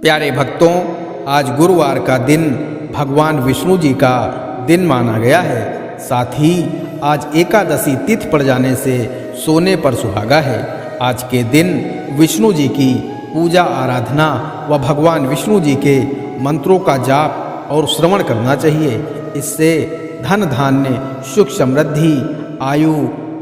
प्यारे भक्तों, आज गुरुवार का दिन भगवान विष्णु जी का दिन माना गया है। साथ ही आज एकादशी तिथि पड़ जाने से सोने पर सुहागा है। आज के दिन विष्णु जी की पूजा आराधना व भगवान विष्णु जी के मंत्रों का जाप और श्रवण करना चाहिए। इससे धन धान्य सुख समृद्धि आयु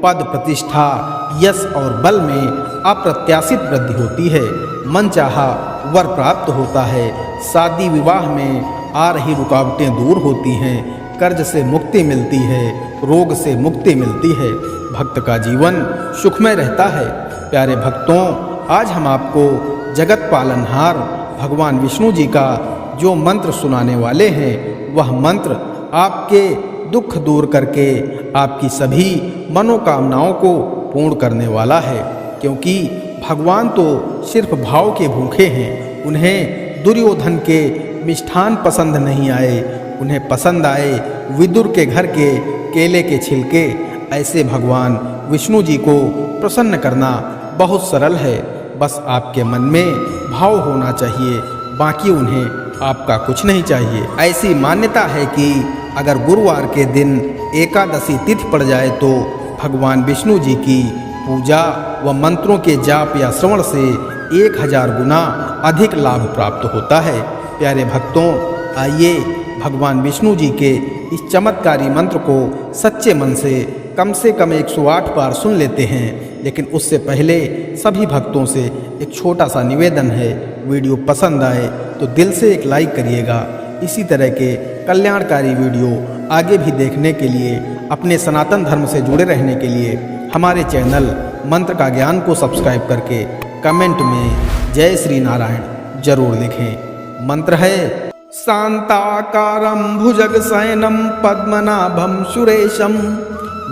पद प्रतिष्ठा यश और बल में अप्रत्याशित वृद्धि होती है। मनचाहा वर प्राप्त होता है। शादी विवाह में आ रही रुकावटें दूर होती हैं। कर्ज से मुक्ति मिलती है। रोग से मुक्ति मिलती है। भक्त का जीवन सुखमय रहता है। प्यारे भक्तों, आज हम आपको जगत पालनहार भगवान विष्णु जी का जो मंत्र सुनाने वाले हैं, वह मंत्र आपके दुख दूर करके आपकी सभी मनोकामनाओं को पूर्ण करने वाला है। क्योंकि भगवान तो सिर्फ भाव के भूखे हैं। उन्हें दुर्योधन के मिष्ठान पसंद नहीं आए, उन्हें पसंद आए विदुर के घर के केले के छिलके। ऐसे भगवान विष्णु जी को प्रसन्न करना बहुत सरल है। बस आपके मन में भाव होना चाहिए, बाकी उन्हें आपका कुछ नहीं चाहिए। ऐसी मान्यता है कि अगर गुरुवार के दिन एकादशी तिथि पड़ जाए तो भगवान विष्णु जी की पूजा व मंत्रों के जाप या श्रवण से 1000 गुना अधिक लाभ प्राप्त होता है। प्यारे भक्तों, आइए भगवान विष्णु जी के इस चमत्कारी मंत्र को सच्चे मन से कम 108 बार सुन लेते हैं। लेकिन उससे पहले सभी भक्तों से एक छोटा सा निवेदन है, वीडियो पसंद आए तो दिल से एक लाइक करिएगा। इसी तरह के कल्याणकारी वीडियो आगे भी देखने के लिए, अपने सनातन धर्म से जुड़े रहने के लिए हमारे चैनल मंत्र का ज्ञान को सब्सक्राइब करके कमेंट में जय श्री नारायण जरूर लिखें। मंत्र है शांताकारं भुजगशयनं पद्मनाभं सुरेशं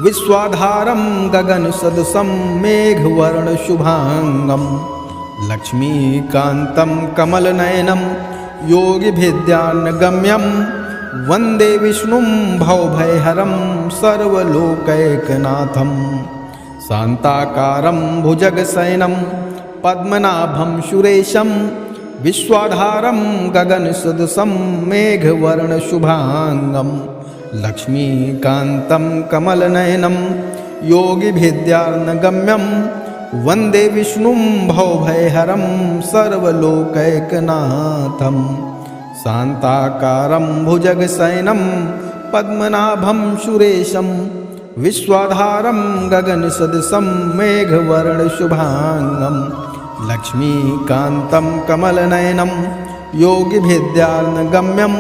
विश्वाधारं गगनसदृशं मेघवर्ण शुभांगं लक्ष्मीकान्तं कमलनयनं योगिभिद्यानगम्यं वन्दे विष्णुं भवभयहरं सर्वलोकैकनाथं। शान्ताकारं भुजगशयनं पद्मनाभं सुरेशं विश्वाधारं गगनसदृशं मेघवर्णशुभांगं लक्ष्मीकान्तं कमलनयनं योगिभिद्यानगम्यं वन्दे विष्णुं भवभयहरं सर्वलोकैकनाथं। शान्ताकारं भुजगशयनं पद्मनाभं सुरेशं विश्वाधारं गगनसदृशं मेघवर्णशुभांगं लक्ष्मीकान्तं कमलनयनं योगिभिद्यानगम्यं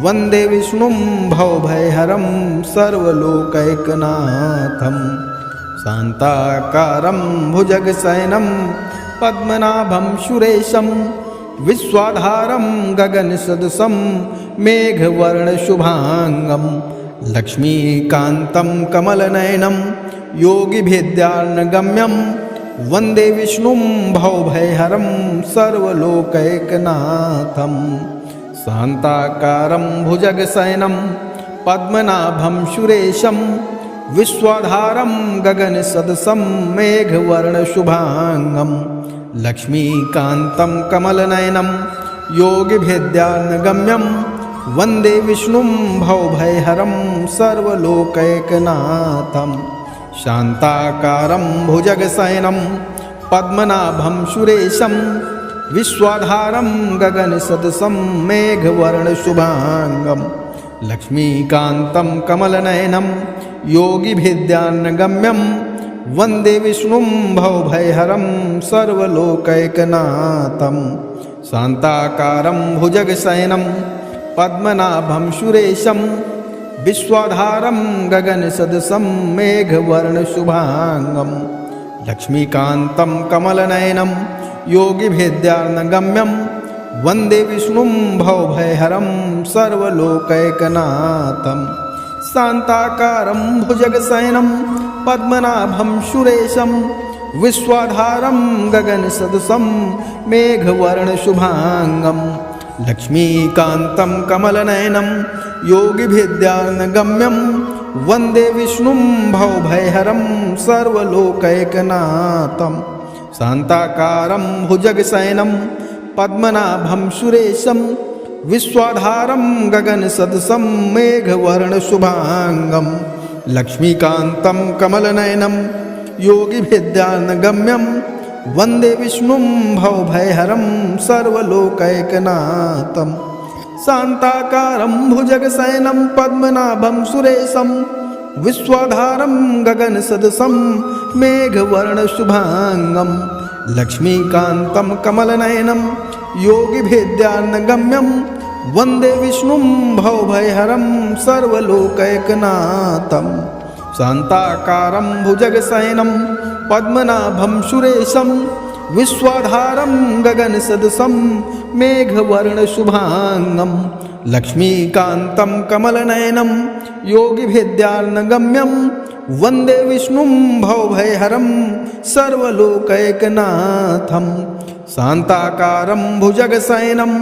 वन्दे विष्णुं भवभयहरं सर्वलोकैकनाथं। शान्ताकारं भुजगशयनं पद्मनाभं सुरेशं विश्वाधारं गगनसदृशं मेघवर्णशुभांगं लक्ष्मीकान्तं कमलनयनं योगिभिद्यानगम्यं वन्दे विष्णुं भवभयहरं सर्वलोकैकनाथं। शान्ताकारं भुजगशयनं पद्मनाभं सुरेशं विश्वाधारं गगनसदृशं मेघवर्णशुभांगं लक्ष्मीकान्तं कमलनयनं योगिभिद्यानगम्यं वन्दे विष्णुं भवभयहरं सर्वलोकैकनाथं। शान्ताकारं भुजगशयनं पद्मनाभं सुरेशं विश्वाधारं गगनसदृशं मेघवर्णशुभांगं लक्ष्मीकान्तं कमलनयनं योगिभिद्यानगम्यं वन्दे विष्णुं भवभयहरं सर्वलोकैकनाथं। शान्ताकारं भुजगशयनं पद्मनाभं सुरेशं विश्वाधारं गगनसदृशं मेघवर्णशुभांगं लक्ष्मीकान्तं कमलनयनं योगिभिद्यानगम्यं वन्दे विष्णुं भवभयहरं सर्वलोकैकनाथं। शान्ताकारं भुजगशयनं पद्मनाभं सुरेशं विश्वाधारं गगनसदृशं मेघवर्णशुभांगं लक्ष्मीकान्तं कमलनयनं योगिभिद्यानगम्यं वन्दे विष्णुं भवभयहरं सर्वलोकैकनाथं। शान्ताकारं भुजगशयनं पद्मनाभं सुरेशं विश्वाधारं गगनसदृशं मेघवर्णशुभाङ्गं लक्ष्मीकान्तं कमलनयनं योगिभिर्ध्यानगम्यं वन्दे विष्णुं भवभयहरं सर्वलोकैकनाथं शान्ताकारं भुजगशयनं पद्मनाभं सुरेशं विश्वाधारं गगनसदृशं मेघवर्णशुभाङ्गं लक्ष्मीकान्तं कमलनयनं योगिभिर्ध्यानगम्यं वन्दे विष्णुं भवभयहरं सर्वलोकैकनाथं शान्ताकारं भुजगशयनं पद्मनाभं सुरेशं विश्वाधारं गगनसदृशं मेघवर्णशुभाङ्गं लक्ष्मीकान्तं कमलनयनं योगिभिर्ध्यानगम्यं वन्दे विष्णुं भवभयहरं सर्वलोकैकनाथं शान्ताकारं भुजगशयनं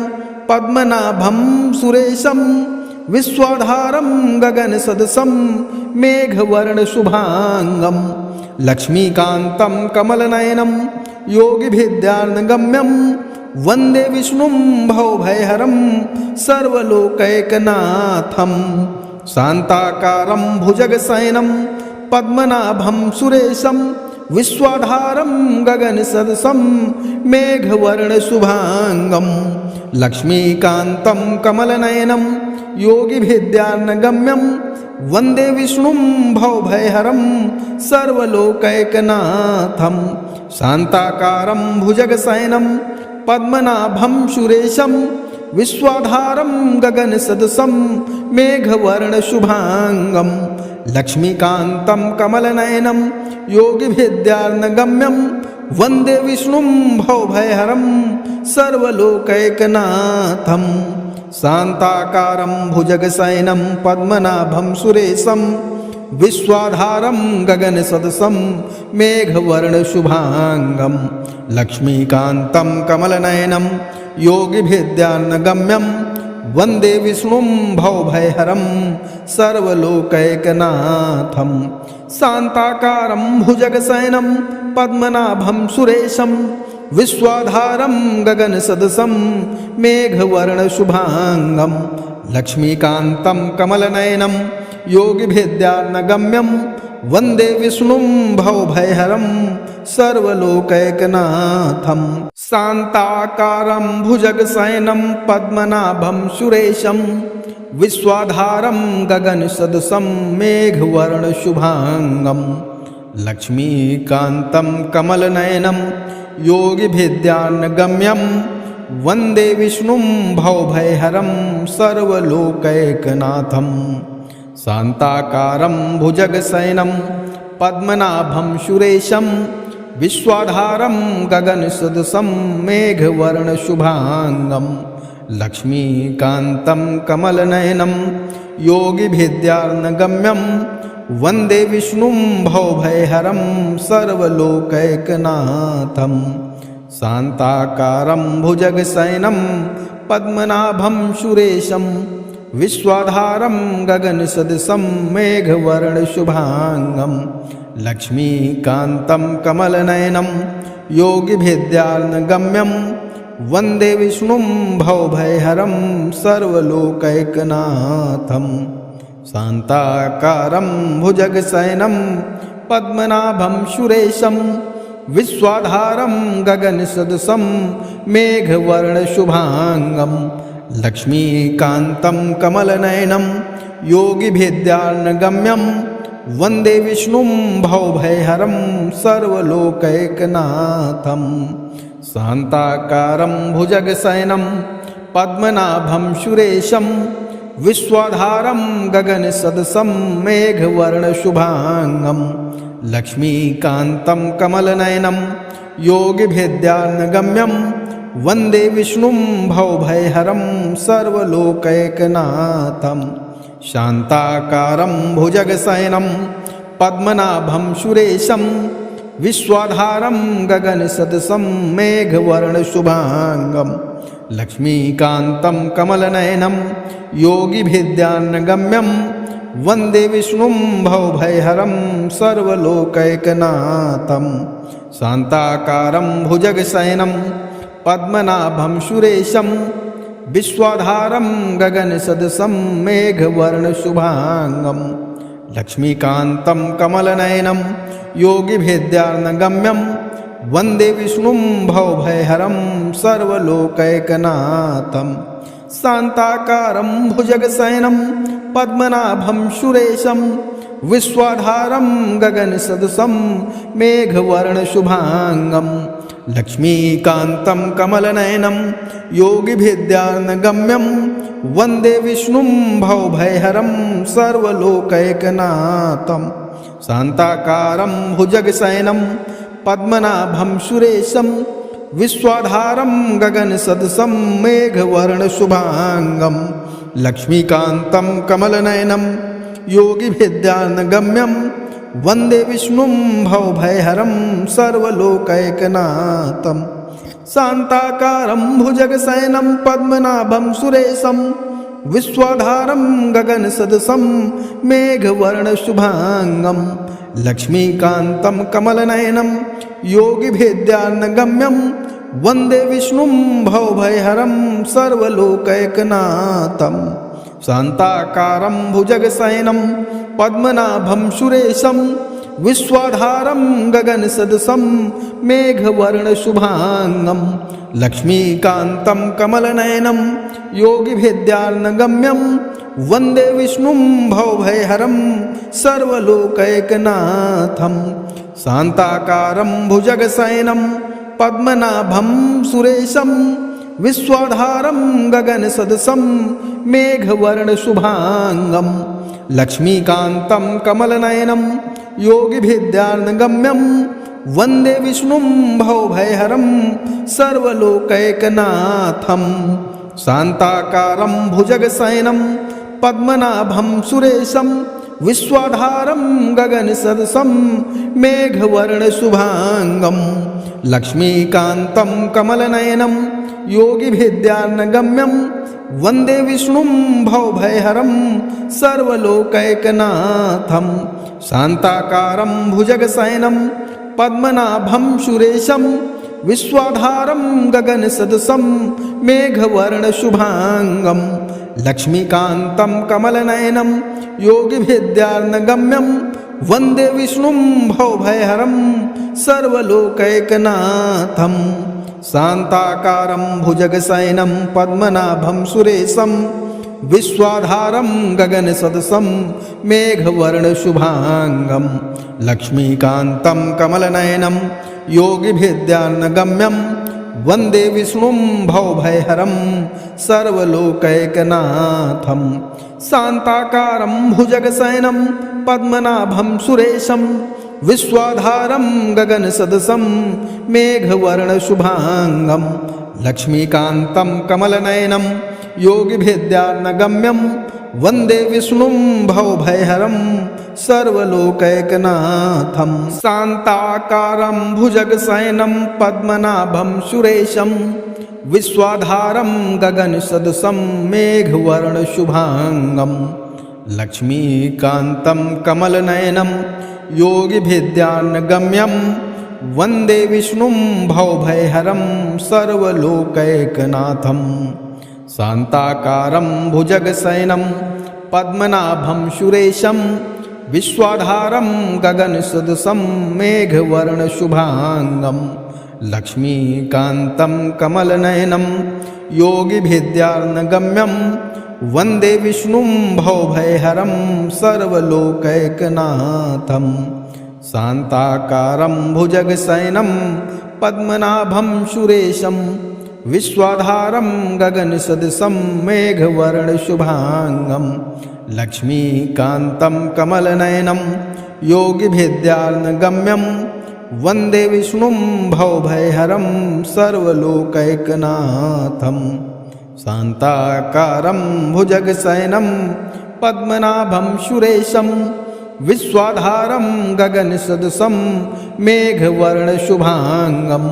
पद्मनाभं सुरेशं विश्वाधारं गगनसदृशं मेघवर्णशुभाङ्गं लक्ष्मीकान्तं कमलनयनं योगिभिर्ध्यानगम्यं वन्दे विष्णुं भवभयहरं सर्वलोकैकनाथं शान्ताकारं भुजगशयनं पद्मनाभं सुरेशं विश्वाधारं गगनसदृशं मेघवर्णशुभाङ्गं लक्ष्मीकान्तं कमलनयनं योगिभिर्ध्यानगम्यं वन्दे विष्णुं भवभयहरं सर्वलोकैकनाथं शान्ताकारं भुजगशयनं पद्मनाभं सुरेशं विश्वाधारं गगनसदृशं मेघवर्णशुभाङ्गं लक्ष्मीकान्तं कमलनयनं योगिभिर्ध्यानगम्यं वन्दे विष्णुं भवभयहरं सर्वलोकैकनाथं शान्ताकारं भुजगशयनं पद्मनाभं सुरेशं विश्वाधारं गगनसदृशं मेघवर्णशुभाङ्गं लक्ष्मीकान्तं कमलनयनं योगिभिर्ध्यानगम्यं वन्दे विष्णुं भवभयहरं सर्वलोकैकनाथं शान्ताकारं भुजगशयनं पद्मनाभं सुरेशं विश्वाधारं गगनसदृशं मेघवर्णशुभाङ्गं लक्ष्मीकान्तं कमलनयनं योगिभिर्ध्यानगम्यं वन्दे विष्णुं भवभयहरं सर्वलोकैकनाथं शान्ताकारं भुजगशयनं पद्मनाभं सुरेशं विश्वाधारं गगनसदृशं मेघवर्णशुभाङ्गं लक्ष्मीकान्तं कमलनयनं योगिभिर्ध्यानगम्यं वन्दे विष्णुं भवभयहरं सर्वलोकैकनाथं शान्ताकारं भुजगशयनं पद्मनाभं सुरेशं विश्वाधारं गगनसदृशं मेघवर्णशुभाङ्गं लक्ष्मीकान्तं कमलनयनं योगिभिर्ध्यानगम्यं वन्दे विष्णुं भवभयहरं सर्वलोकैकनाथं शान्ताकारं भुजगशयनं पद्मनाभं सुरेशं विश्वाधारं गगनसदृशं मेघवर्णशुभाङ्गं लक्ष्मीकान्तं कमलनयनं योगिभिर्ध्यानगम्यं वन्दे विष्णुं भवभयहरं सर्वलोकैकनाथं शान्ताकारं भुजगशयनं पद्मनाभं सुरेशं विश्वाधारं गगनसदृशं मेघवर्णशुभाङ्गं लक्ष्मीकान्तं कमलनयनं योगिभिर्ध्यानगम्यं वन्दे विष्णुं भवभयहरं सर्वलोकैकनाथं शान्ताकारं भुजगशयनं पद्मनाभं सुरेशं विश्वाधारं गगनसदृशं मेघवर्णशुभाङ्गं लक्ष्मीकान्तं कमलनयनं योगिभिर्ध्यानगम्यं वन्दे विष्णुं भवभयहरं सर्वलोकैकनाथं शान्ताकारं भुजगशयनं पद्मनाभं सुरेशं विश्वाधारं गगनसदृशं मेघवर्णशुभाङ्गं लक्ष्मीकान्तं कमलनयनं योगिभिर्ध्यानगम्यं वन्दे विष्णुं भवभयहरं सर्वलोकैकनाथं शान्ताकारं भुजगशयनं पद्मनाभं सुरेशं विश्वाधारं गगनसदृशं मेघवर्णशुभांगं लक्ष्मीकान्तं कमलनयनं योगिभिद्यार्णगम्यं वन्दे विष्णुं भवभयहरं सर्वलोकैकनाथं शान्ताकारं भुजगशयनं पद्मनाभं सुरेशं विश्वाधारं गगनसदृशं मेघवर्णशुभांगं लक्ष्मीकान्तं कमलनयनं योगिभिद्यार्णगम्यं वन्दे विष्णुं भवभयहरं सर्वलोकैकनाथं शान्ताकारं भुजगशयनं पद्मनाभं सुरेशं विश्वाधारं गगनसदृशं मेघवर्णशुभांगं लक्ष्मीकान्तं कमलनयनं योगिभिद्यार्णगम्यं वन्दे विष्णुं भवभयहरं सर्वलोकैकनाथं शान्ताकारं भुजगशयनं पद्मनाभं सुरेशं विश्वाधारं गगनसदृशं मेघवर्णशुभांगं लक्ष्मीकान्तं कमलनयनं योगिभिद्यार्णगम्यं वन्दे विष्णुं भवभयहरं सर्वलोकैकनाथं शान्ताकारं भुजगशयनं पद्मनाभं सुरेशं विश्वाधारं गगनसदृशं मेघवर्णशुभांगं लक्ष्मीकान्तं कमलनयनं योगिभिद्यार्णगम्यं वन्दे विष्णुं भवभयहरं सर्वलोकैकनाथं शान्ताकारं भुजगशयनं पद्मनाभं सुरेशं विश्वाधारं गगनसदृशं मेघवर्णशुभांगं लक्ष्मीकान्तं कमलनयनं योगिभिद्यार्णगम्यं वन्दे विष्णुं भवभयहरं सर्वलोकैकनाथं शान्ताकारं भुजगशयनं पद्मनाभं सुरेशं विश्वाधारं गगनसदृशं मेघवर्णशुभांगं लक्ष्मीकान्तं कमलनयनं योगिभिद्यार्णगम्यं वन्दे विष्णुं भवभयहरं सर्वलोकैकनाथं शान्ताकारं भुजगशयनं पद्मनाभं सुरेशं विश्वाधारं गगनसदृशं मेघवर्णशुभांगं लक्ष्मीकान्तं कमलनयनं योगिभिद्यार्णगम्यं वन्दे विष्णुं भवभयहरं सर्वलोकैकनाथं शान्ताकारं भुजगशयनं पद्मनाभं सुरेशं विश्वाधारं गगनसदृशं मेघवर्णशुभांगं लक्ष्मीकान्तं कमलनयनं योगिभिद्यार्णगम्यं वन्दे विष्णुं भवभयहरं सर्वलोकैकनाथं शान्ताकारं भुजगशयनं पद्मनाभं सुरेशं विश्वाधारं गगनसदृशं मेघवर्णशुभांगं लक्ष्मीकान्तं कमलनयनं योगिभिद्यार्णगम्यं वन्दे विष्णुं भवभयहरं सर्वलोकैकनाथं शान्ताकारं भुजगशयनं पद्मनाभं सुरेशं विश्वाधारं गगनसदृशं मेघवर्णशुभांगं लक्ष्मीकान्तं कमलनयनं योगिभिद्यार्णगम्यं वन्दे विष्णुं भवभयहरं सर्वलोकैकनाथं शान्ताकारं भुजगशयनं पद्मनाभं सुरेशं विश्वाधारं गगनसदृशं मेघवर्णशुभांगं लक्ष्मीकान्तं कमलनयनं योगिभिद्यार्णगम्यं वन्दे विष्णुं भवभयहरं सर्वलोकैकनाथं शान्ताकारं भुजगशयनं पद्मनाभं सुरेशं विश्वाधारं गगनसदृशं मेघवर्णशुभांगं लक्ष्मीकान्तं कमलनयनं योगिभिद्यार्णगम्यं वन्दे विष्णुं भवभयहरं सर्वलोकैकनाथं शान्ताकारं भुजगशयनं पद्मनाभं सुरेशं विश्वाधारं गगनसदृशं मेघवर्णशुभांगं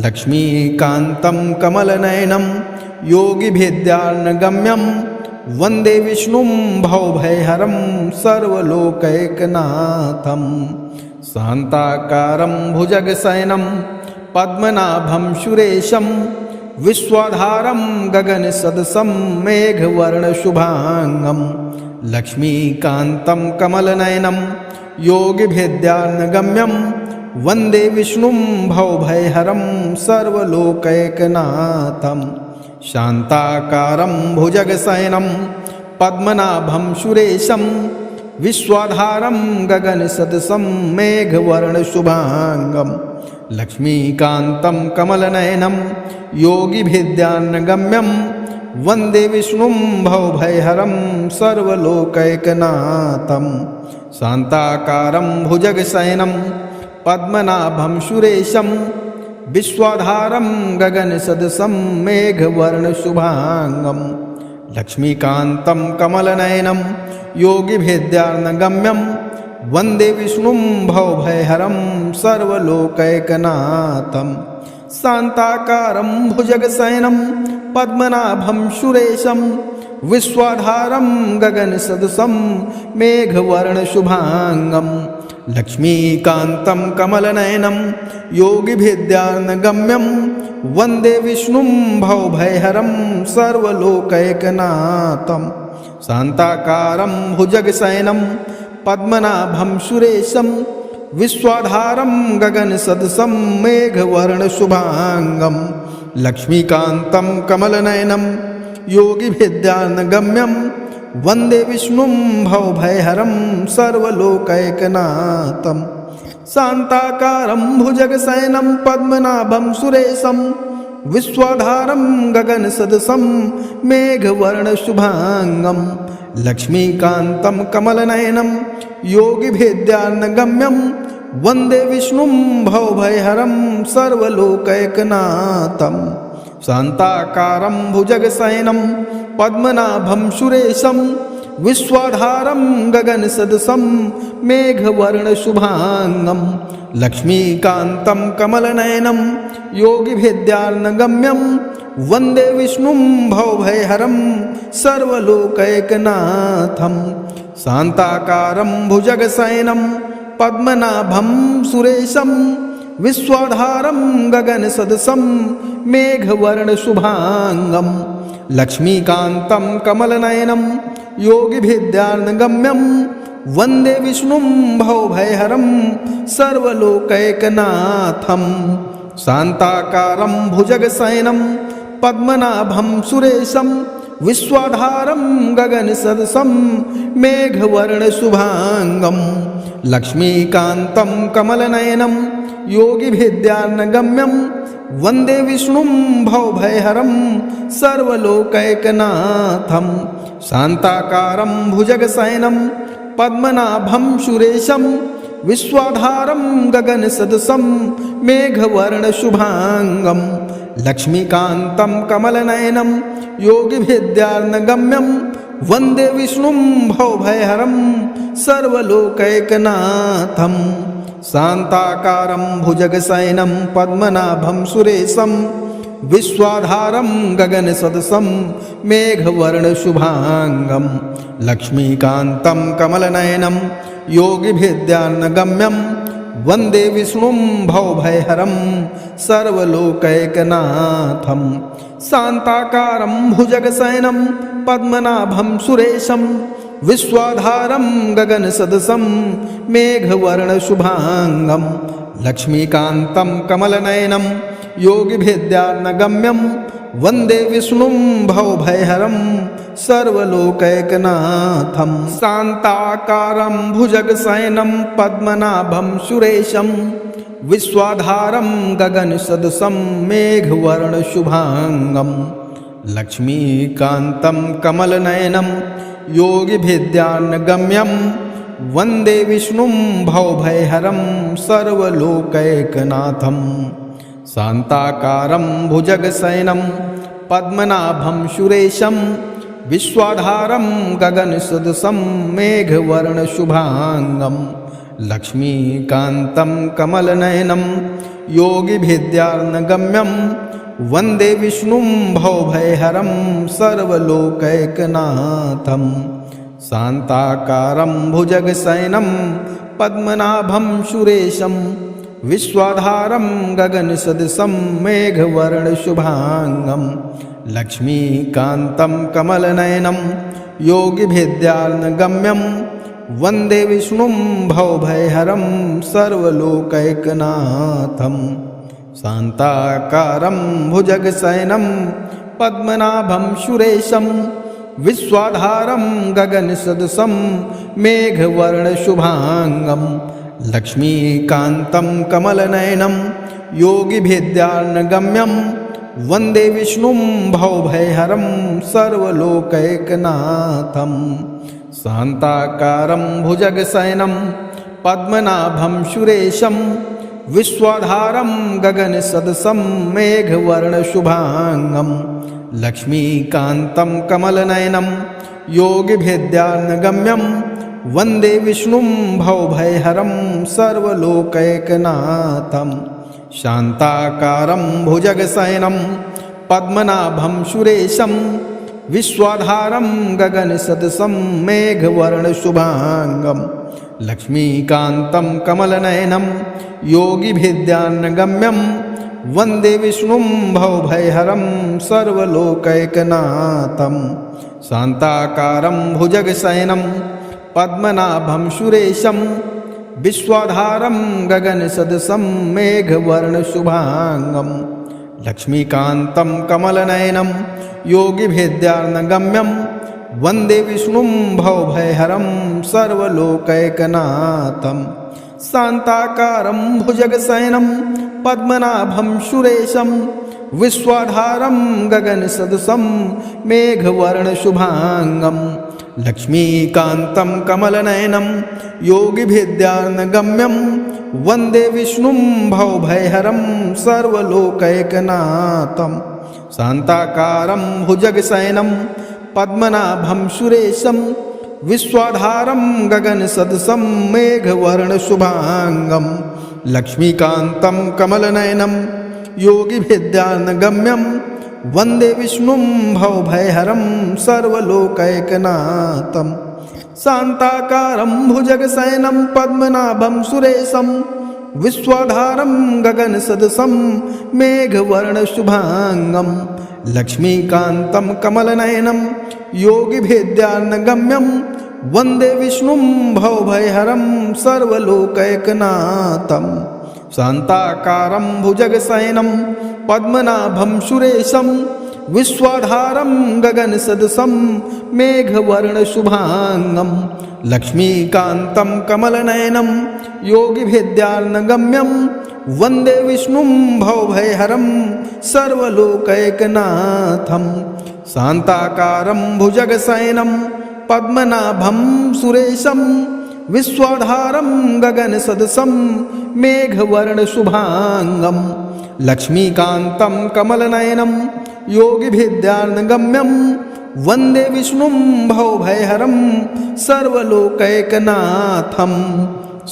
लक्ष्मीकान्तं कमलनयनं योगिभिद्यार्णगम्यं वन्दे विष्णुं भवभयहरं सर्वलोकैकनाथं शान्ताकारं भुजगशयनं पद्मनाभं सुरेशं विश्वाधारं गगनसदृशं मेघवर्णशुभांगं लक्ष्मीकान्तं कमलनयनं योगिभिर्ध्यानगम्यं वन्दे विष्णुं भवभयहरं सर्वलोकैकनाथं शान्ताकारं भुजगशयनं पद्मनाभं सुरेशं विश्वाधारं गगनसदृशं मेघवर्णशुभांगं लक्ष्मीकान्तं कमलनयनं योगिभिर्ध्यानगम्यं वन्दे विष्णुं भवभयहरं सर्वलोकैकनाथं शान्ताकारं भुजगशयनं पद्मनाभं सुरेशं विश्वाधारं गगनसदृशं मेघवर्णशुभांगं लक्ष्मीकान्तं कमलनयनं योगिभिर्ध्यानगम्यं वन्दे विष्णुं भवभयहरं सर्वलोकैकनाथं शान्ताकारं भुजगशयनं पद्मनाभं सुरेशं विश्वाधारं गगनसदृशं मेघवर्णशुभांगं लक्ष्मीकान्तं कमलनयनं योगिभिर्ध्यानगम्यं वन्दे विष्णुं भवभयहरं सर्वलोकैकनाथं शान्ताकारं भुजगशयनं पद्मनाभं सुरेशं विश्वाधारं गगनसदृशं मेघवर्णशुभांगं लक्ष्मीकान्तं कमलनयनं योगिभिर्ध्यानगम्यं वन्दे विष्णुं भवभयहरं सर्वलोकैकनाथं शान्ताकारं भुजगशयनं पद्मनाभं सुरेशं विश्वाधारं गगनसदृशं मेघवर्णशुभांगं लक्ष्मीकान्तं कमलनयनं योगिभिर्ध्यानगम्यं वन्दे विष्णुं भवभयहरं सर्वलोकैकनाथं शान्ताकारं भुजगशयनं पद्मनाभं सुरेशं विश्वाधारं गगनसदृशं मेघवर्णशुभांगं लक्ष्मीकान्तं कमलनयनं योगिभिर्ध्यानगम्यं वन्दे विष्णुं भवभयहरं सर्वलोकैकनाथं शान्ताकारं भुजगशयनं पद्मनाभं सुरेशं विश्वाधारं गगनसदृशं मेघवर्णशुभांगं लक्ष्मीकान्तं कमलनयनं योगिभिर्ध्यानगम्यं वन्दे विष्णुं भवभयहरं सर्वलोकैकनाथं शान्ताकारं भुजगशयनं पद्मनाभं सुरेशं विश्वाधारं गगनसदृशं मेघवर्णशुभांगं लक्ष्मीकान्तं कमलनयनं योगिभिर्ध्यानगम्यं वन्दे विष्णुं भवभयहरं सर्वलोकैकनाथं शान्ताकारं भुजगशयनं पद्मनाभं सुरेशं विश्वाधारं गगनसदृशं मेघवर्णशुभांगं लक्ष्मीकान्तं कमलनयनं योगिभिर्ध्यानगम्यं वन्दे विष्णुं भवभयहरं सर्वलोकैकनाथं शान्ताकारं भुजगशयनं पद्मनाभं सुरेशं विश्वाधारं गगनसदृशं मेघवर्णशुभांगं लक्ष्मीकान्तं कमलनयनं योगिभिर्ध्यानगम्यं वन्दे विष्णुं भवभयहरं सर्वलोकैकनाथं शान्ताकारं भुजगशयनं पद्मनाभं सुरेशं विश्वाधारं गगनसदृशं मेघवर्णशुभांगं लक्ष्मीकान्तं कमलनयनं योगिभिर्ध्यानगम्यं वन्दे विष्णुं भवभयहरं सर्वलोकैकनाथं शान्ताकारं भुजगशयनं पद्मनाभं सुरेशं विश्वाधारं गगनसदृशं मेघवर्णशुभांगं लक्ष्मीकान्तं कमलनयनं योगिभिर्ध्यानगम्यं वन्दे विष्णुं भवभयहरं सर्वलोकैकनाथं शान्ताकारं भुजगशयनं पद्मनाभं सुरेशं विश्वाधारं गगनसदृशं मेघवर्णशुभांगं लक्ष्मीकान्तं कमलनयनं योगिभिर्ध्यानगम्यं वन्दे विष्णुं भवभयहरं सर्वलोकैकनाथं शान्ताकारं भुजगशयनं पद्मनाभं सुरेशं विश्वाधारं गगनसदृशं मेघवर्णशुभांगं लक्ष्मीकान्तं कमलनयनं योगिभिद्यार्णगम्यं वन्दे विष्णुं भवभयहरं सर्वलोकैकनाथं शान्ताकारं भुजगशयनं पद्मनाभं सुरेशं विश्वाधारं गगनसदृशं मेघवर्णशुभांगं लक्ष्मीकान्तं कमलनयनं योगिभिद्यार्णगम्यं वन्दे विष्णुं भवभयहरं सर्वलोकैकनाथं शान्ताकारं भुजगशयनं पद्मनाभं सुरेशं विश्वाधारं गगनसदृशं मेघवर्णशुभांगं लक्ष्मीकान्तं कमलनयनं योगिभिद्यार्णगम्यं वन्दे विष्णुं भवभयहरं सर्वलोकैकनाथं शान्ताकारं भुजगशयनं पद्मनाभं सुरेशं विश्वाधारं गगनसदृशं मेघवर्णशुभांगं लक्ष्मीकान्तं कमलनयनं योगिभिद्यार्णगम्यं वन्दे विष्णुं भवभयहरं सर्वलोकैकनाथं शान्ताकारं भुजगशयनं पद्मनाभं सुरेशं विश्वाधारं गगनसदृशं मेघवर्णशुभांगं लक्ष्मीकान्तं कमलनयनं योगिभिद्यार्णगम्यं वन्दे विष्णुं भवभयहरं सर्वलोकैकनाथं शान्ताकारं भुजगशयनं पद्मनाभं सुरेशं विश्वाधारं गगनसदृशं मेघवर्णशुभांगं लक्ष्मीकान्तं कमलनयनं योगिभिद्यार्णगम्यं वन्दे विष्णुं भवभयहरं सर्वलोकैकनाथं शान्ताकारं भुजगशयनं पद्मनाभं सुरेशं विश्वाधारं गगनसदृशं मेघवर्णशुभांगं लक्ष्मीकान्तं कमलनयनं योगिभिद्यार्णगम्यं वन्दे विष्णुं भवभयहरं सर्वलोकैकनाथं शान्ताकारं भुजगशयनं पद्मनाभं सुरेशं विश्वाधारं गगनसदृशं मेघवर्णशुभांगं लक्ष्मीकान्तं कमलनयनं योगिभिद्यार्णगम्यं वन्दे विष्णुं भवभयहरं सर्वलोकैकनाथं शान्ताकारं भुजगशयनं पद्मनाभं सुरेशं विश्वाधारं गगनसदृशं मेघवर्णशुभांगं लक्ष्मीकान्तं कमलनयनं योगिभिद्यार्णगम्यं वन्दे विष्णुं भवभयहरं सर्वलोकैकनाथं शान्ताकारं भुजगशयनं पद्मनाभं सुरेशं विश्वाधारं गगनसदृशं मेघवर्णशुभांगं लक्ष्मीकान्तं कमलनयनं योगिभिद्यार्णगम्यं वन्दे विष्णुं भवभयहरं सर्वलोकैकनाथं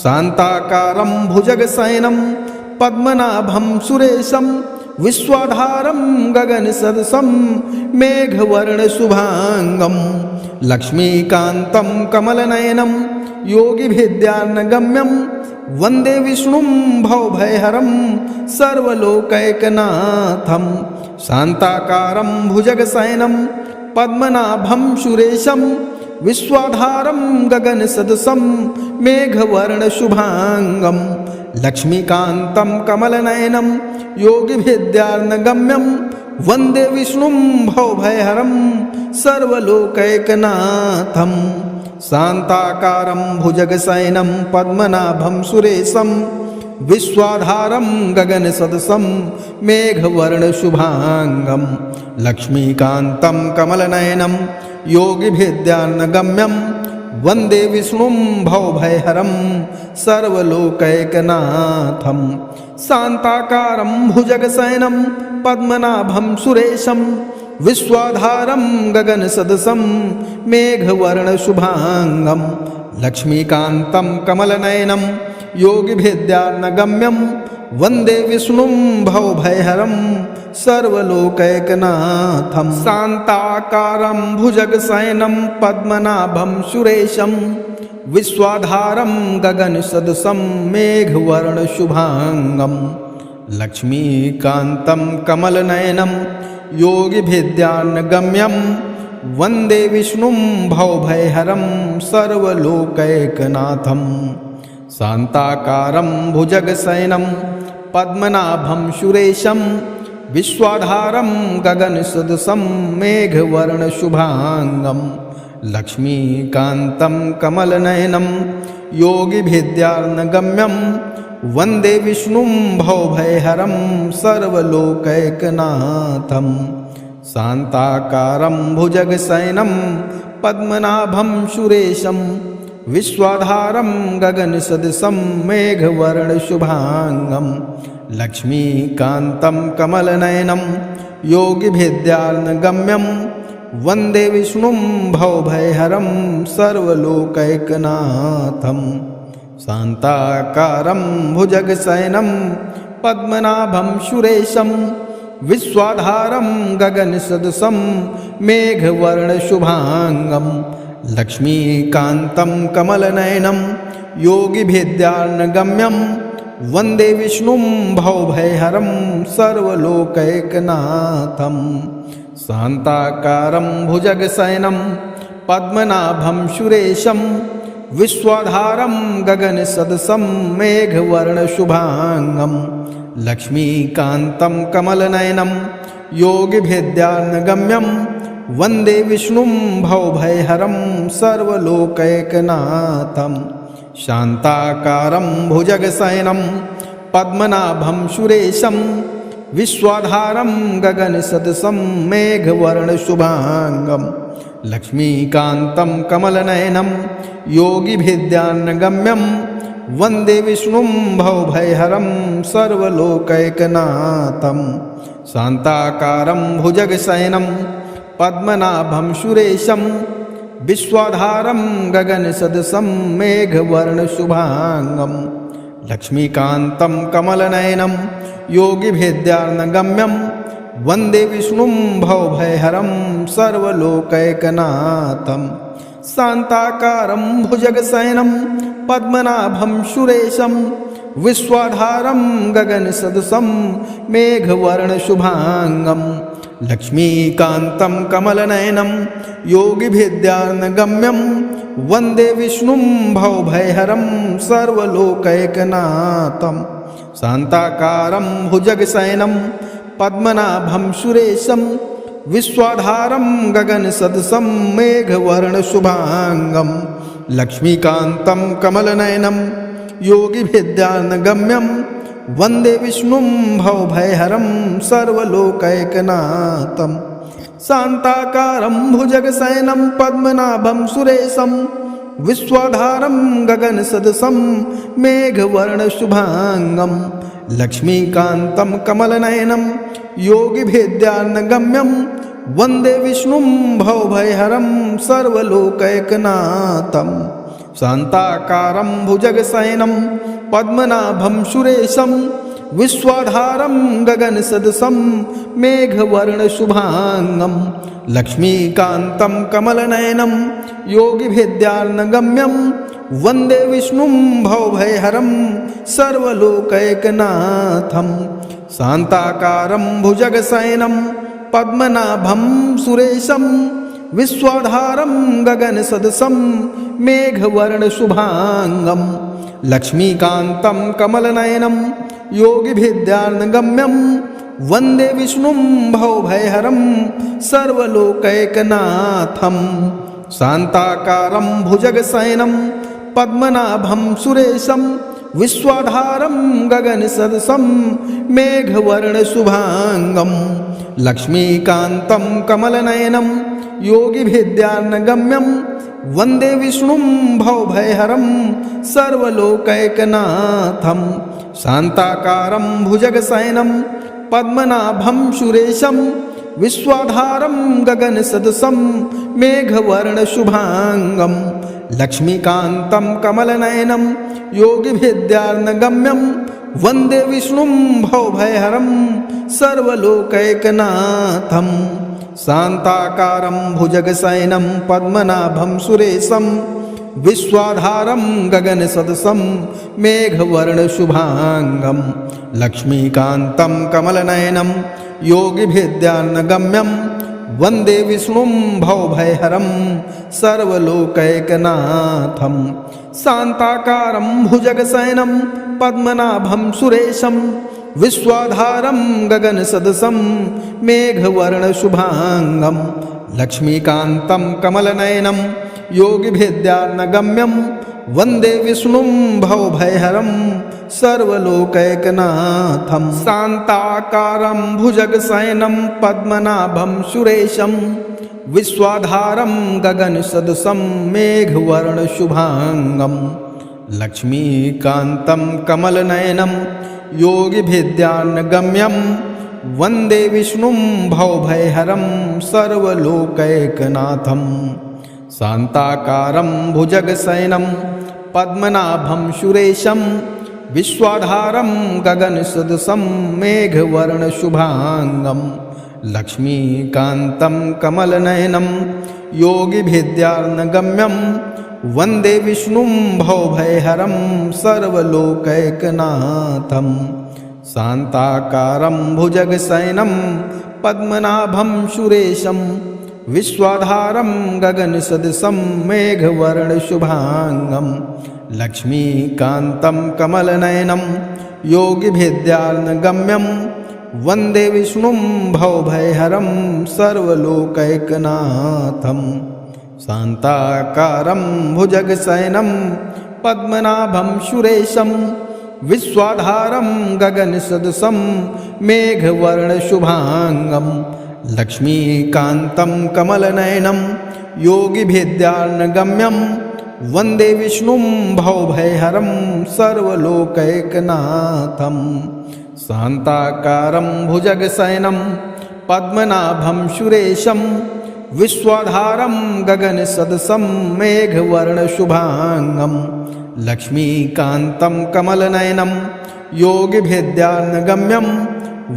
शान्ताकारं भुजगशयनं पद्मनाभं सुरेशं विश्वाधारं गगनसदृशं मेघवर्णशुभांगं लक्ष्मीकान्तं कमलनयनं योगिभिद्यार्णगम्यं वन्दे विष्णुं भवभयहरं सर्वलोकैकनाथं शान्ताकारं भुजगशयनं पद्मनाभं सुरेशं विश्वाधारं गगनसदृशं मेघवर्णशुभांगं लक्ष्मीकान्तं कमलनयनं योगिभिद्यार्णगम्यं वन्दे विष्णुं भवभयहरं सर्वलोकैकनाथं शान्ताकारं भुजगशयनं पद्मनाभं सुरेशं विश्वाधारं गगनसदृशं मेघवर्णशुभांगं लक्ष्मीकान्तं कमलनयनं योगिभिद्यार्णगम्यं वन्दे विष्णुं भवभयहरं सर्वलोकैकनाथं शान्ताकारं भुजगशयनं पद्मनाभं सुरेशं विश्वाधारं गगनसदृशं मेघवर्णशुभांगं लक्ष्मीकान्तं कमलनयनं योगिभिद्यार्णगम्यं वन्दे विष्णुं भवभयहरं सर्वलोकैकनाथं शान्ताकारं भुजगशयनं पद्मनाभं सुरेशं विश्वाधारं गगनसदृशं मेघवर्णशुभांगं लक्ष्मीकान्तं कमलनयनं योगिभिद्यानगम्यं वन्दे विष्णुं भवभयहरं सर्वलोकैकनाथं शान्ताकारं भुजगशयनं पद्मनाभं सुरेशं विश्वाधारं गगनसदृशं मेघवर्णशुभांगं लक्ष्मीकान्तं कमलनयनं योगिभिद्यानगम्यं वन्दे विष्णुं भवभयहरं सर्वलोकैकनाथं शान्ताकारं भुजगशयनं पद्मनाभं सुरेशं विश्वाधारं गगनसदृशं मेघवर्णशुभांगं लक्ष्मीकान्तं कमलनयनं योगिभिद्यानगम्यं वन्दे विष्णुं भवभयहरं सर्वलोकैकनाथं शान्ताकारं भुजगशयनं पद्मनाभं सुरेशं विश्वाधारं गगनसदृशं मेघवर्णशुभांगं लक्ष्मीकान्तं कमलनयनं योगिभिद्यानगम्यं वन्दे विष्णुं भवभयहरं सर्वलोकैकनाथं शान्ताकारं भुजगशयनं पद्मनाभं सुरेशं विश्वाधारं गगनसदृशं मेघवर्णशुभांगं लक्ष्मीकान्तं कमलनयनं योगिभिद्यानगम्यं वन्दे विष्णुं भवभयहरं सर्वलोकैकनाथं शान्ताकारं भुजगशयनं पद्मनाभं सुरेशं विश्वाधारं गगनसदृशं मेघवर्णशुभांगं लक्ष्मीकान्तं कमलनयनं योगिभिद्यानगम्यं वन्दे विष्णुं भवभयहरं सर्वलोकैकनाथं शान्ताकारं भुजगशयनं पद्मनाभं सुरेशं विश्वाधारं गगनसदृशं मेघवर्णशुभांगं लक्ष्मीकान्तं कमलनयनं योगिभिद्यानगम्यं वन्दे विष्णुं भवभयहरं सर्वलोकैकनाथं शान्ताकारं भुजगशयनं पद्मनाभं सुरेशं विश्वाधारं गगनसदृशं मेघवर्णशुभांगं लक्ष्मीकान्तं कमलनयनं योगिभिद्यानगम्यं वन्दे विष्णुं भवभयहरं सर्वलोकैकनाथं शान्ताकारं भुजगशयनं पद्मनाभं सुरेशं विश्वाधारं गगनसदृशं मेघवर्णशुभांगं लक्ष्मीकान्तं कमलनयनं योगिभिद्यानगम्यं वन्दे विष्णुं भवभयहरं सर्वलोकैकनाथं शान्ताकारं भुजगशयनं पद्मनाभं सुरेशं विश्वाधारं गगनसदृशं मेघवर्णशुभांगं लक्ष्मीकान्तं कमलनयनं योगिभिद्यानगम्यं वन्दे विष्णुं भवभयहरं सर्वलोकैकनाथं शान्ताकारं भुजगशयनं पद्मनाभं सुरेशं विश्वाधारं गगनसदृशं मेघवर्णशुभांगं लक्ष्मीकान्तं कमलनयनं योगिभिद्यानगम्यं वन्दे विष्णुं भवभयहरं सर्वलोकैकनाथं शान्ताकारं भुजगशयनं पद्मनाभं सुरेशं विश्वाधारं गगनसदृशं मेघवर्णशुभांगं लक्ष्मीकान्तं कमलनयनं योगिभिद्यानगम्यं वन्दे विष्णुं भवभयहरं सर्वलोकैकनाथं शान्ताकारं भुजगशयनं पद्मनाभं सुरेशं विश्वाधारं गगनसदृशं मेघवर्णशुभांगं लक्ष्मीकान्तं कमलनयनं योगिभिद्यानगम्यं वन्दे विष्णुं भवभयहरं सर्वलोकैकनाथं शान्ताकारं भुजगशयनं पद्मनाभं सुरेशं विश्वाधारं गगनसदृशं मेघवर्णशुभांगं लक्ष्मीकान्तं कमलनयनं योगिभिद्यानगम्यं वन्दे विष्णुं भवभयहरं सर्वलोकैकनाथं शान्ताकारं भुजगशयनं पद्मनाभं सुरेशं विश्वाधारं गगनसदृशं मेघवर्णशुभांगं लक्ष्मीकान्तं कमलनयनं योगिभिर्ध्यानगम्यं वन्दे विष्णुं भवभयहरं सर्वलोकैकनाथं शान्ताकारं भुजगशयनं पद्मनाभं सुरेशं विश्वाधारं गगनसदृशं मेघवर्णशुभांगं लक्ष्मीकान्तं कमलनयनं योगिभिर्ध्यानगम्यं वन्दे विष्णुं भवभयहरं सर्वलोकैकनाथं शान्ताकारं भुजगशयनं पद्मनाभं सुरेशं विश्वाधारं गगनसदृशं मेघवर्णशुभांगं लक्ष्मीकान्तं कमलनयनं योगिभिर्ध्यानगम्यं वन्दे विष्णुं भवभयहरं सर्वलोकैकनाथं शान्ताकारं भुजगशयनं पद्मनाभं सुरेशं विश्वाधारं गगनसदृशं मेघवर्णशुभांगं लक्ष्मीकान्तं कमलनयनं योगिभिर्ध्यानगम्यं वन्दे विष्णुं भवभयहरं सर्वलोकैकनाथं शान्ताकारं भुजगशयनं पद्मनाभं सुरेशं विश्वाधारं गगनसदृशं मेघवर्णशुभांगं लक्ष्मीकान्तं कमलनयनं योगिभिर्ध्यानगम्यं वन्दे विष्णुं भवभयहरं सर्वलोकैकनाथं शान्ताकारं भुजगशयनं पद्मनाभं सुरेशं विश्वाधारं गगनसदृशं मेघवर्णशुभांगं लक्ष्मीकान्तं कमलनयनं योगिभिर्ध्यानगम्यं वन्दे विष्णुं भवभयहरं सर्वलोकैकनाथं शान्ताकारं भुजगशयनं पद्मनाभं सुरेशं विश्वाधारं गगनसदृशं मेघवर्णशुभांगं लक्ष्मीकान्तं कमलनयनं योगिभिर्ध्यानगम्यं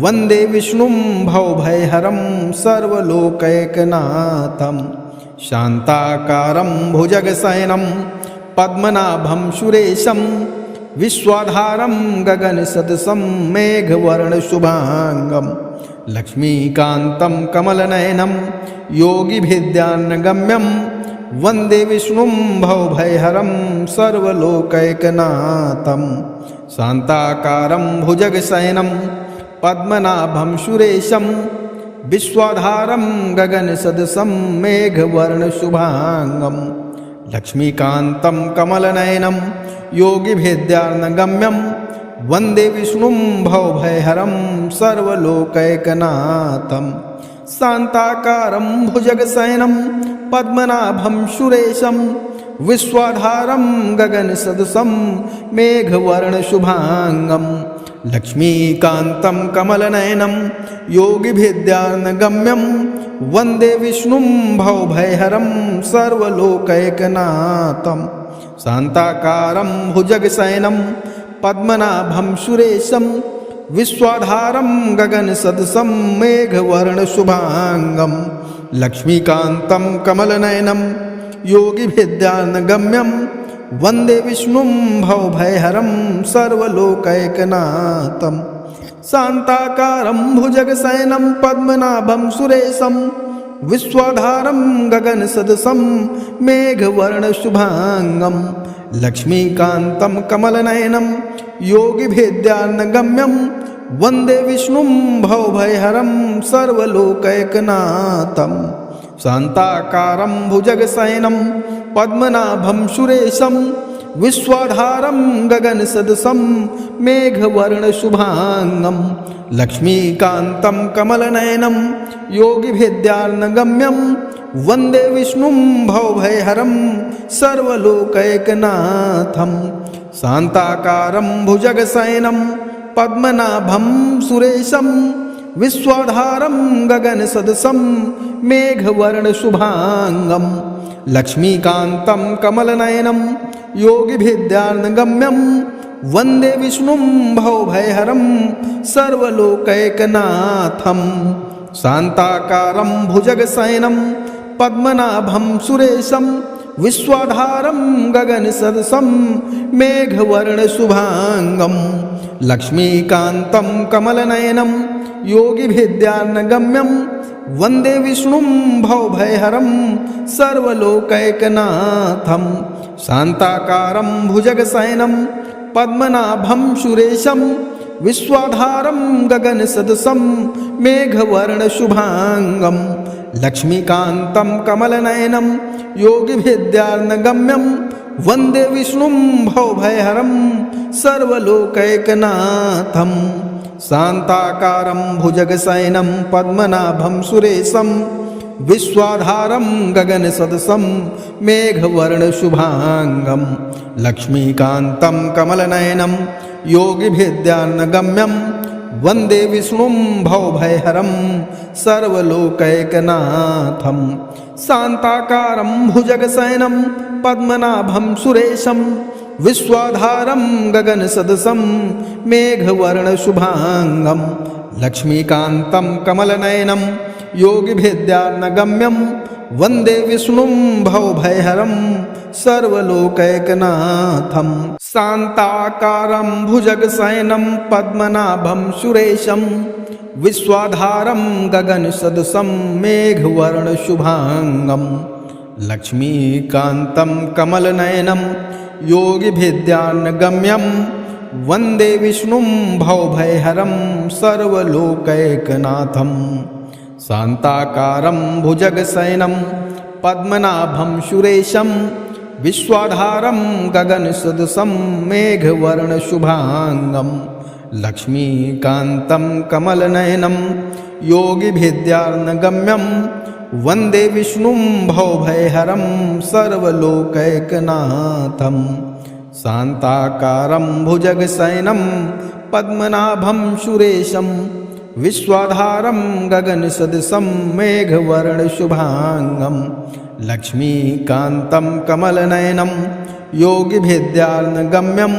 वन्दे विष्णुं भवभयहरं सर्वलोकैकनाथं शान्ताकारं भुजगशयनं पद्मनाभं सुरेशं विश्वाधारं गगनसदृशं मेघवर्णशुभांगं लक्ष्मीकान्तं कमलनयनं योगिभिर्ध्यानगम्यं वन्दे विष्णुं भवभयहरं सर्वलोकैकनाथं शान्ताकारं भुजगशयनं पद्मनाभं सुरेशं विश्वाधारं गगनसदृशं मेघवर्णशुभांगं लक्ष्मीकान्तं कमलनयनं योगिभिर्ध्यानगम्यं वन्दे विष्णुं भवभयहरं सर्वलोकैकनाथं शान्ताकारं भुजगशयनं पद्मनाभं सुरेशं विश्वाधारं गगनसदृशं मेघवर्णशुभांगं लक्ष्मीकान्तं कमलनयनं योगिभिर्ध्यानगम्यं वन्दे विष्णुं भवभयहरं सर्वलोकैकनाथं शान्ताकारं भुजगशयनं पद्मनाभं सुरेशं विश्वाधारं गगनसदृशं मेघवर्णशुभांगं लक्ष्मीकान्तं कमलनयनं योगिभिर्ध्यानगम्यं वन्दे विष्णुं भवभयहरं सर्वलोकैकनाथं शान्ताकारं भुजगशयनं पद्मनाभं सुरेशं विश्वाधारं गगनसदृशं मेघवर्णशुभांगं लक्ष्मीकान्तं कमलनयनं योगिभिर्ध्यानगम्यं वन्दे विष्णुं भवभयहरं सर्वलोकैकनाथं शान्ताकारं भुजगशयनं पद्मनाभं सुरेशं विश्वाधारं गगनसदृशं मेघवर्णशुभांगं लक्ष्मीकान्तं कमलनयनं योगिभिर्ध्यानगम्यं वन्दे विष्णुं भवभयहरं सर्वलोकैकनाथं शान्ताकारं भुजगशयनं पद्मनाभं सुरेशं विश्वाधारं गगनसदृशं मेघवर्णशुभांगं लक्ष्मीकान्तं कमलनयनं योगिभिर्ध्यानगम्यं वन्दे विष्णुं भवभयहरं सर्वलोकैकनाथं शान्ताकारं भुजगशयनं पद्मनाभं सुरेशं विश्वाधारं गगनसदृशं मेघवर्णशुभांगं लक्ष्मीकान्तं कमलनयनं योगिभिद्यार्णगम्यं वन्दे विष्णुं भवभयहरं सर्वलोकैकनाथं शान्ताकारं भुजगशयनं पद्मनाभं सुरेशं विश्वाधारं गगनसदृशं मेघवर्णशुभांगं लक्ष्मीकान्तं कमलनयनं योगिभिद्यार्णगम्यं वन्दे विष्णुं भवभयहरं सर्वलोकैकनाथं शान्ताकारं भुजगशयनं पद्मनाभं सुरेशं विश्वाधारं गगनसदृशं मेघवर्णशुभांगं लक्ष्मीकान्तं कमलनयनं योगिभिद्यार्णगम्यं वन्दे विष्णुं भवभयहरं सर्वलोकैकनाथं शान्ताकारं भुजगशयनं पद्मनाभं सुरेशं विश्वाधारं गगनसदृशं मेघवर्णशुभांगं लक्ष्मीकान्तं कमलनयनं योगिभिद्यार्णगम्यं वन्दे विष्णुं भवभयहरं सर्वलोकैकनाथं शान्ताकारं भुजगशयनं पद्मनाभं सुरेशं विश्वाधारं गगनसदृशं मेघवर्णशुभांगं लक्ष्मीकान्तं कमलनयनं योगिभिद्यार्णगम्यं वन्दे विष्णुं भवभयहरं सर्वलोकैकनाथं शान्ताकारं भुजगशयनं पद्मनाभं सुरेशं विश्वाधारं गगनसदृशं मेघवर्णशुभांगं लक्ष्मीकान्तं कमलनयनं योगिभिद्यार्णगम्यं वन्दे विष्णुं भवभयहरं सर्वलोकैकनाथं शान्ताकारं भुजगशयनं पद्मनाभं सुरेशं विश्वाधारं गगनसदृशं मेघवर्णशुभांगं लक्ष्मीकान्तं कमलनयनं योगिभिद्यार्णगम्यं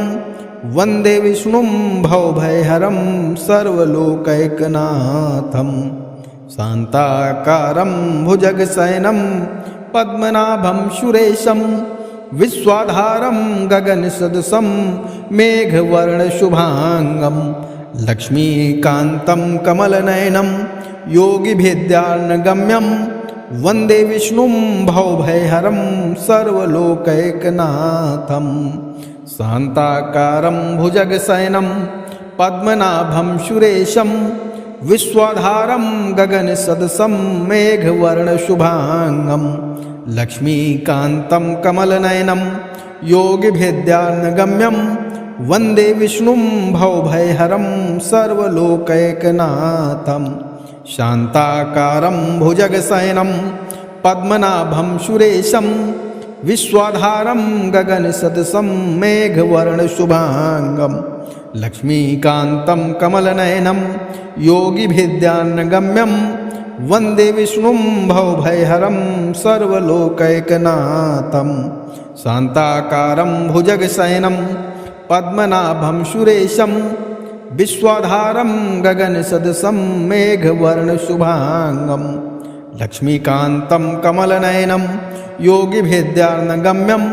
वन्दे विष्णुं भवभयहरं सर्वलोकैकनाथं शान्ताकारं भुजगशयनं पद्मनाभं सुरेशं विश्वाधारं गगनसदृशं मेघवर्णशुभांगं लक्ष्मीकान्तं कमलनयनं योगिभिद्यार्णगम्यं वन्दे विष्णुं भवभयहरं सर्वलोकैकनाथं शान्ताकारं भुजगशयनं पद्मनाभं सुरेशं विश्वाधारं गगनसदृशं मेघवर्णशुभांगं लक्ष्मीकान्तं कमलनयनं योगिभिद्यार्णगम्यं वन्दे विष्णुं भवभयहरं सर्वलोकैकनाथं शान्ताकारं भुजगशयनं पद्मनाभं सुरेशं विश्वाधारं गगनसदृशं मेघवर्णशुभांगं लक्ष्मीकान्तं कमलनयनं योगिभिद्यार्णगम्यं वन्दे विष्णुं भवभयहरं सर्वलोकैकनाथं शान्ताकारं भुजगशयनं पद्मनाभं सुरेशं विश्वाधारं गगनसदृशं मेघवर्णशुभांगं लक्ष्मीकान्तं कमलनयनं योगिभिद्यार्णगम्यं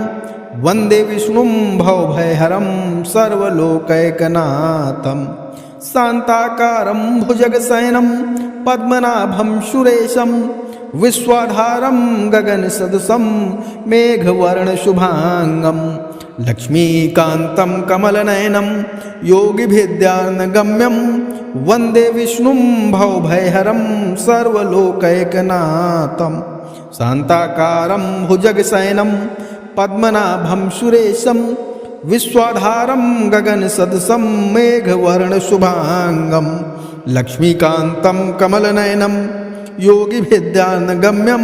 वन्दे विष्णुं भवभयहरं सर्वलोकैकनाथं शान्ताकारं भुजगशयनं पद्मनाभं सुरेशं विश्वाधारं गगनसदृशं मेघवर्णशुभांगं लक्ष्मीकान्तं कमलनयनं योगिभिद्यार्णगम्यं वन्दे विष्णुं भवभयहरं सर्वलोकैकनाथं शान्ताकारं भुजगशयनं पद्मनाभं सुरेशं विश्वाधारं गगनसदृशं मेघवर्णशुभांगं लक्ष्मीकान्तं कमलनयनं योगिभिद्यार्णगम्यं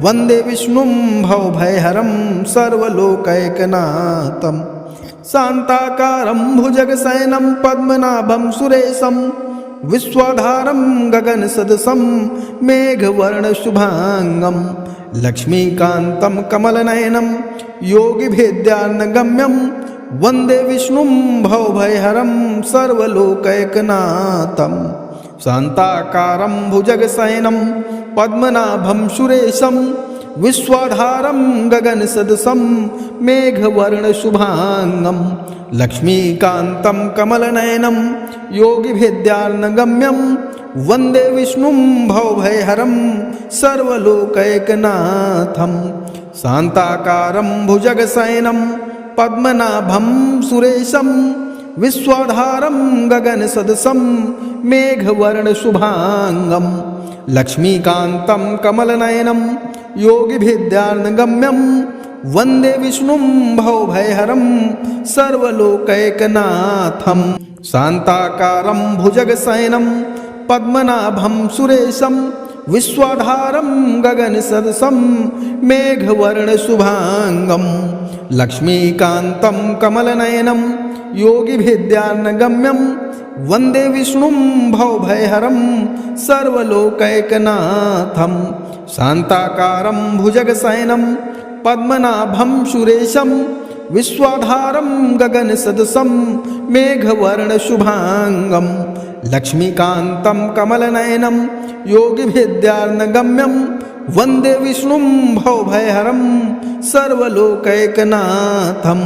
वन्दे विष्णुं भवभयहरं सर्वलोकैकनाथं शान्ताकारं भुजगशयनं पद्मनाभं सुरेशं विश्वाधारं गगनसदृशं मेघवर्णशुभांगं लक्ष्मीकान्तं कमलनयनं योगिभिद्यार्णगम्यं वन्दे विष्णुं भवभयहरं सर्वलोकैकनाथं शान्ताकारं भुजगशयनं पद्मनाभं सुरेशं विश्वाधारं गगनसदृशं मेघवर्णशुभांगं लक्ष्मीकान्तं कमलनयनं योगिभिद्यार्णगम्यं वन्दे विष्णुं भवभयहरं सर्वलोकैकनाथं शान्ताकारं भुजगशयनं पद्मनाभं सुरेशं विश्वाधारं गगनसदृशं मेघवर्णशुभांगं लक्ष्मीकान्तं कमलनयनं योगिभिद्यार्णगम्यं वन्दे विष्णुं भवभयहरं सर्वलोकैकनाथं शान्ताकारं भुजगशयनं पद्मनाभं सुरेशं विश्वाधारं गगनसदृशं मेघवर्णशुभांगं लक्ष्मीकान्तं कमलनयनं योगिभिद्यार्णगम्यं वन्दे विष्णुं भवभयहरं सर्वलोकैकनाथं शान्ताकारं भुजगशयनं पद्मनाभं सुरेशं विश्वाधारं गगनसदृशं मेघवर्णशुभांगं लक्ष्मीकान्तं कमलनयनं योगिभिद्यार्णगम्यं वन्दे विष्णुं भवभयहरं सर्वलोकैकनाथं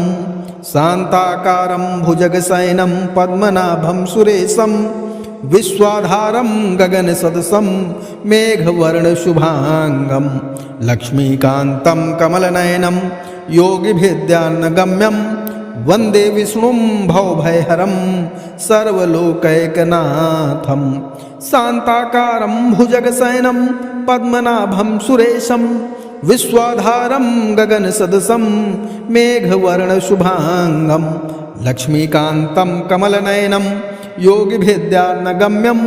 शान्ताकारं भुजगशयनं पद्मनाभं सुरेशं विश्वाधारं गगनसदृशं मेघवर्णशुभांगं लक्ष्मीकान्तं कमलनयनं योगिभिद्यार्णगम्यं वन्दे विष्णुं भवभयहरं सर्वलोकैकनाथं शान्ताकारं भुजगशयनं पद्मनाभं सुरेशं विश्वाधारं गगनसदृशं मेघवर्णशुभांगं लक्ष्मीकान्तं कमलनयनं योगिभिद्यार्णगम्यं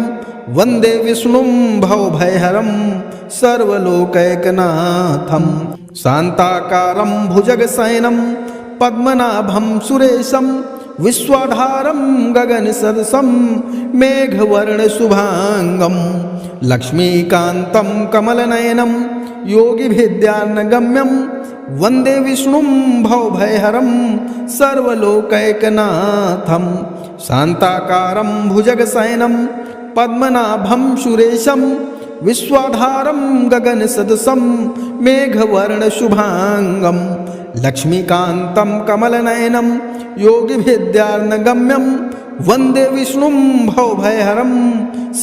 वन्दे विष्णुं भवभयहरं सर्वलोकैकनाथं शान्ताकारं भुजगशयनं पद्मनाभं सुरेशं विश्वाधारं गगनसदृशं मेघवर्णशुभांगं लक्ष्मीकान्तं कमलनयनं योगिभिद्यार्णगम्यं वन्दे विष्णुं भवभयहरं सर्वलोकैकनाथं शान्ताकारं भुजगशयनं पद्मनाभं सुरेशं विश्वाधारं गगनसदृशं मेघवर्णशुभांगं लक्ष्मीकान्तं कमलनयनं योगिभिद्यार्णगम्यं वन्दे विष्णुं भवभयहरं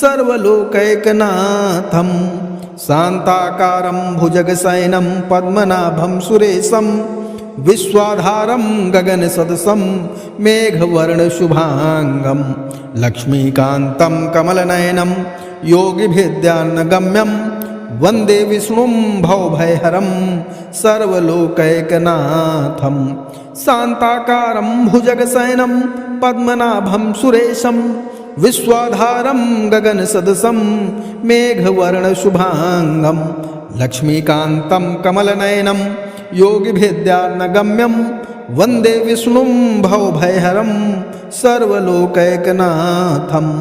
सर्वलोकैकनाथं शान्ताकारं भुजगशयनं पद्मनाभं सुरेशं विश्वाधारं गगनसदृशं मेघवर्णशुभांगं लक्ष्मीकान्तं कमलनयनं योगिभिद्यार्णगम्यं वन्दे विष्णुं भवभयहरं सर्वलोकैकनाथं शान्ताकारं भुजगशयनं पद्मनाभं सुरेशं विश्वाधारं गगनसदृशं मेघवर्णशुभांगं लक्ष्मीकान्तं कमलनयनं योगिभिद्यार्णगम्यं वन्दे विष्णुं भवभयहरं सर्वलोकैकनाथं